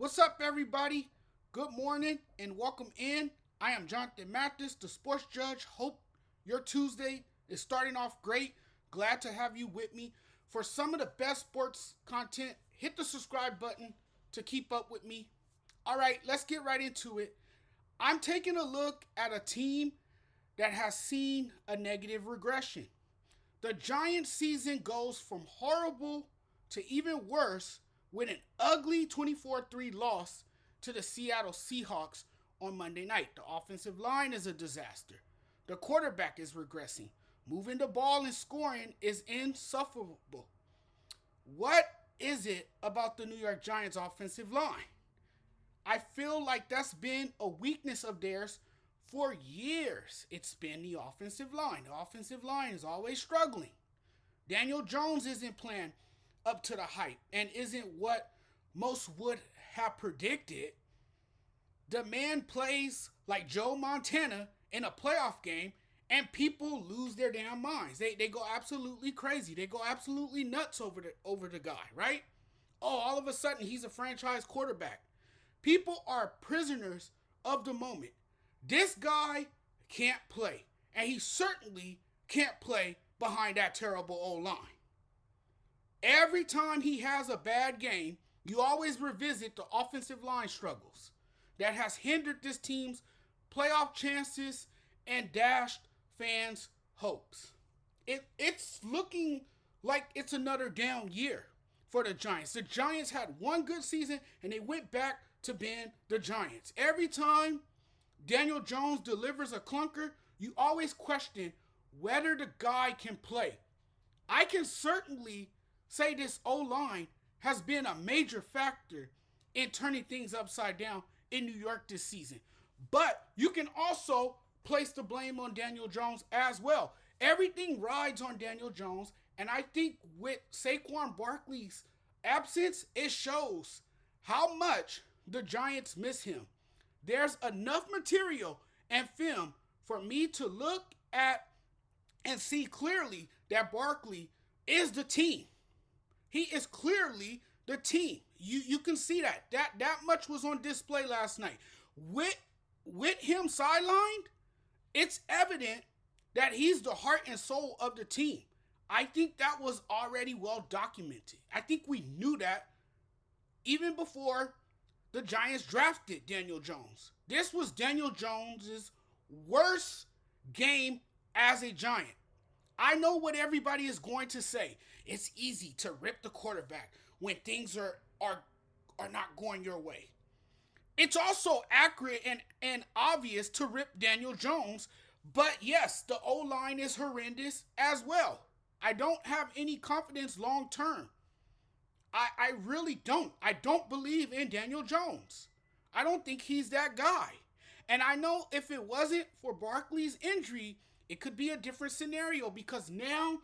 What's up, everybody? Good morning and welcome in. I am Jonathan Mathis, the sports judge. Hope your Tuesday is starting off great. Glad to have you with me. For some of the best sports content, hit the subscribe button to keep up with me. All right, let's get right into it. I'm taking a look at a team that has seen a negative regression. The Giants season goes from horrible to even worse with an ugly 24-3 loss to the Seattle Seahawks on Monday night. The offensive line is a disaster. The quarterback is regressing. Moving the ball and scoring is insufferable. What is it about the New York Giants offensive line? I feel like that's been a weakness of theirs for years. It's been the offensive line. The offensive line is always struggling. Daniel Jones isn't playing up to the hype and isn't what most would have predicted. The man plays like Joe Montana in a playoff game and people lose their damn minds. They go absolutely crazy. They go absolutely nuts over the guy, right? Oh, all of a sudden he's a franchise quarterback. People are prisoners of the moment. This guy can't play, and he certainly can't play behind that terrible O-line. Every time he has a bad game, you always revisit the offensive line struggles that has hindered this team's playoff chances and dashed fans' hopes. It's looking like it's another down year for the Giants. The Giants had one good season and they went back to being the Giants. Every time Daniel Jones delivers a clunker, you always question whether the guy can play. I can certainly say this O-line has been a major factor in turning things upside down in New York this season. But you can also place the blame on Daniel Jones as well. Everything rides on Daniel Jones, and I think with Saquon Barkley's absence, it shows how much the Giants miss him. There's enough material and film for me to look at and see clearly that Barkley is the team. He is clearly the team. You can see that. That much was on display last night. With him sidelined, it's evident that he's the heart and soul of the team. I think that was already well documented. I think we knew that even before the Giants drafted Daniel Jones. This was Daniel Jones's worst game as a Giant. I know what everybody is going to say. It's easy to rip the quarterback when things are not going your way. It's also accurate and obvious to rip Daniel Jones, but yes, the O-line is horrendous as well. I don't have any confidence long term. I really don't. I don't believe in Daniel Jones. I don't think he's that guy. And I know if it wasn't for Barkley's injury, it could be a different scenario because now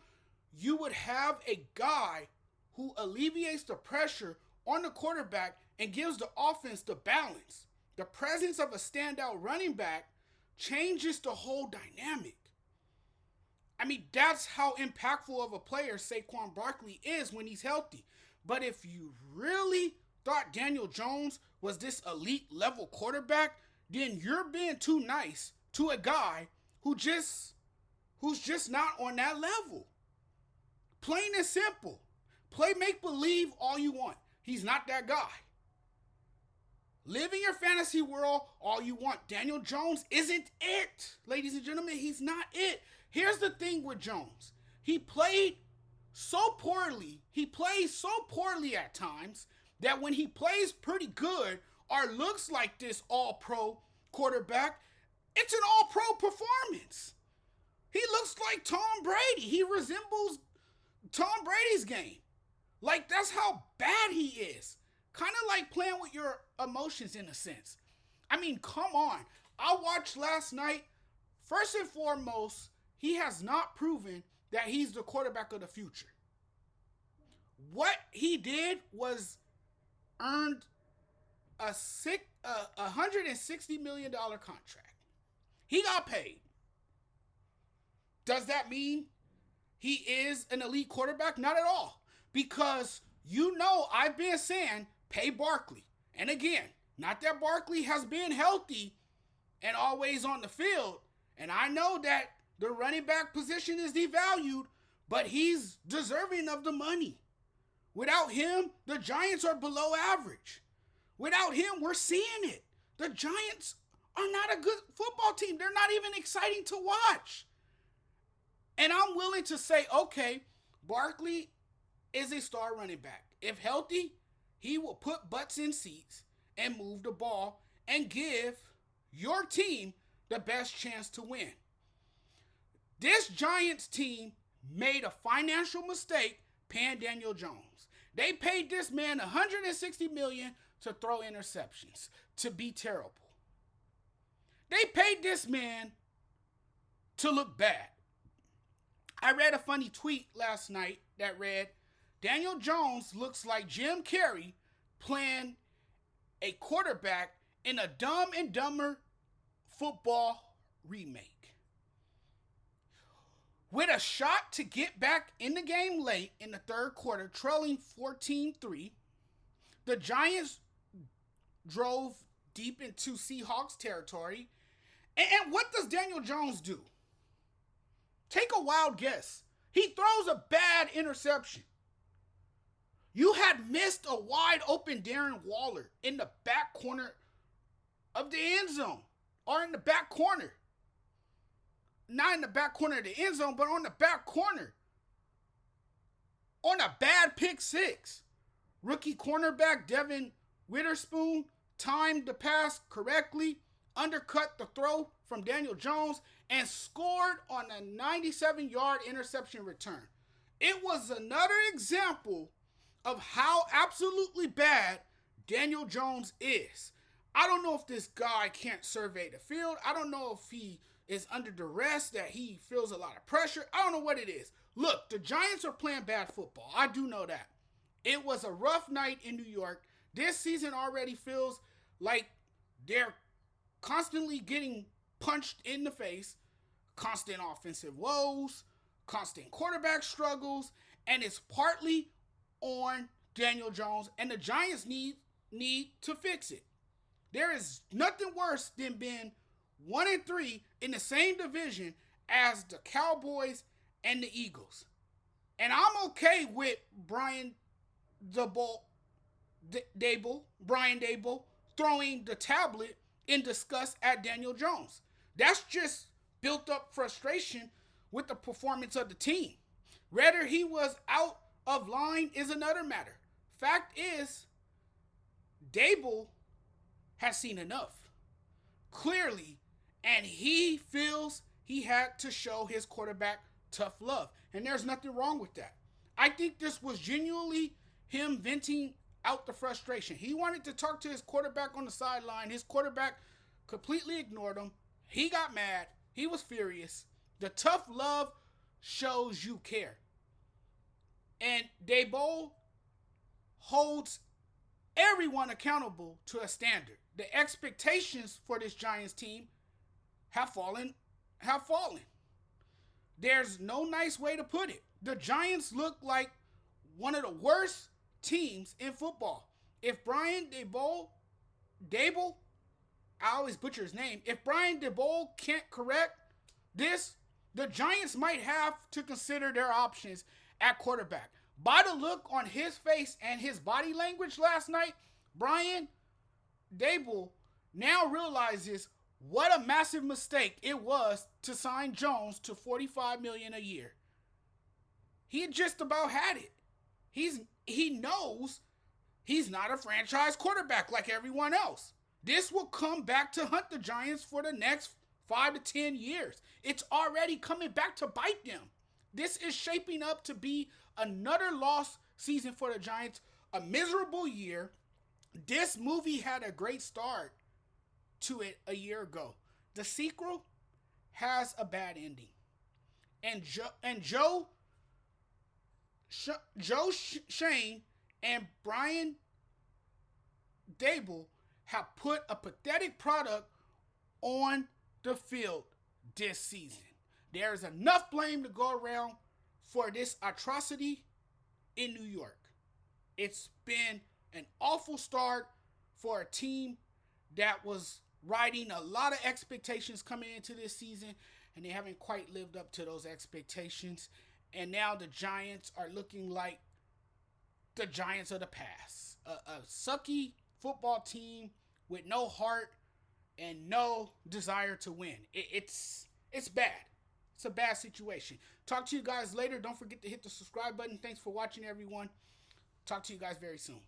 you would have a guy who alleviates the pressure on the quarterback and gives the offense the balance. The presence of a standout running back changes the whole dynamic. I mean, that's how impactful of a player Saquon Barkley is when he's healthy. But if you really thought Daniel Jones was this elite level quarterback, then you're being too nice to a guy who's just not on that level. Plain and simple. Play make believe all you want. He's not that guy. Live in your fantasy world all you want. Daniel Jones isn't it. Ladies and gentlemen, he's not it. Here's the thing with Jones. He played so poorly. He plays so poorly at times that when he plays pretty good or looks like this all-pro quarterback, it's an all-pro performance. He looks like Tom Brady. He resembles Tom Brady's game. Like, that's how bad he is. Kind of like playing with your emotions in a sense. I mean, come on. I watched last night. First and foremost, he has not proven that he's the quarterback of the future. What he did was earned a $160 million contract. He got paid. Does that mean he is an elite quarterback? Not at all. Because you know I've been saying pay Barkley. And again, not that Barkley has been healthy and always on the field. And I know that the running back position is devalued, but he's deserving of the money. Without him, the Giants are below average. Without him, we're seeing it. The Giants are not a good football team. They're not even exciting to watch. And I'm willing to say, okay, Barkley is a star running back. If healthy, he will put butts in seats and move the ball and give your team the best chance to win. This Giants team made a financial mistake paying Daniel Jones. They paid this man $160 million to throw interceptions, to be terrible. They paid this man to look bad. I read a funny tweet last night that read, Daniel Jones looks like Jim Carrey playing a quarterback in a Dumb and Dumber football remake. With a shot to get back in the game late in the third quarter, trailing 14-3, the Giants drove deep into Seahawks territory. And what does Daniel Jones do? Take a wild guess. He throws a bad interception. You had missed a wide open Darren Waller in the back corner of the end zone, or in the back corner. Not in the back corner of the end zone, but on the back corner. On a bad pick six. Rookie cornerback Devin Witherspoon timed the pass correctly, undercut the throw from Daniel Jones, and scored on a 97-yard interception return. It was another example of how absolutely bad Daniel Jones is. I don't know if this guy can't survey the field. I don't know if he is under duress, that he feels a lot of pressure. I don't know what it is. Look, the Giants are playing bad football. I do know that. It was a rough night in New York. This season already feels like they're constantly getting punched in the face, constant offensive woes, constant quarterback struggles, and it's partly on Daniel Jones, and the Giants need to fix it. There is nothing worse than being 1-3 in the same division as the Cowboys and the Eagles. And I'm okay with Brian Daboll throwing the tablet in disgust at Daniel Jones. That's just built up frustration with the performance of the team. Whether he was out of line is another matter. Fact is, Daboll has seen enough. Clearly, and he feels he had to show his quarterback tough love. And there's nothing wrong with that. I think this was genuinely him venting out the frustration. He wanted to talk to his quarterback on the sideline. His quarterback completely ignored him. He got mad. He was furious. The tough love shows you care. And Daboll holds everyone accountable to a standard. The expectations for this Giants team have fallen. There's no nice way to put it. The Giants look like one of the worst teams in football. If Brian Daboll, I always butcher his name. If Brian Daboll can't correct this, the Giants might have to consider their options at quarterback. By the look on his face and his body language last night, Brian Daboll now realizes what a massive mistake it was to sign Jones to $45 million a year. He just about had it. He knows he's not a franchise quarterback like everyone else. This will come back to hunt the Giants for the next 5 to 10 years. It's already coming back to bite them. This is shaping up to be another lost season for the Giants, a miserable year. This movie had a great start to it a year ago. The sequel has a bad ending. And Joe Schoen and Brian Daboll have put a pathetic product on the field this season. There is enough blame to go around for this atrocity in New York. It's been an awful start for a team that was riding a lot of expectations coming into this season, and they haven't quite lived up to those expectations. And now the Giants are looking like the Giants of the past. A sucky football team with no heart and no desire to win. It's bad. It's a bad situation. Talk to you guys later. Don't forget to hit the subscribe button. Thanks for watching, everyone. Talk to you guys very soon.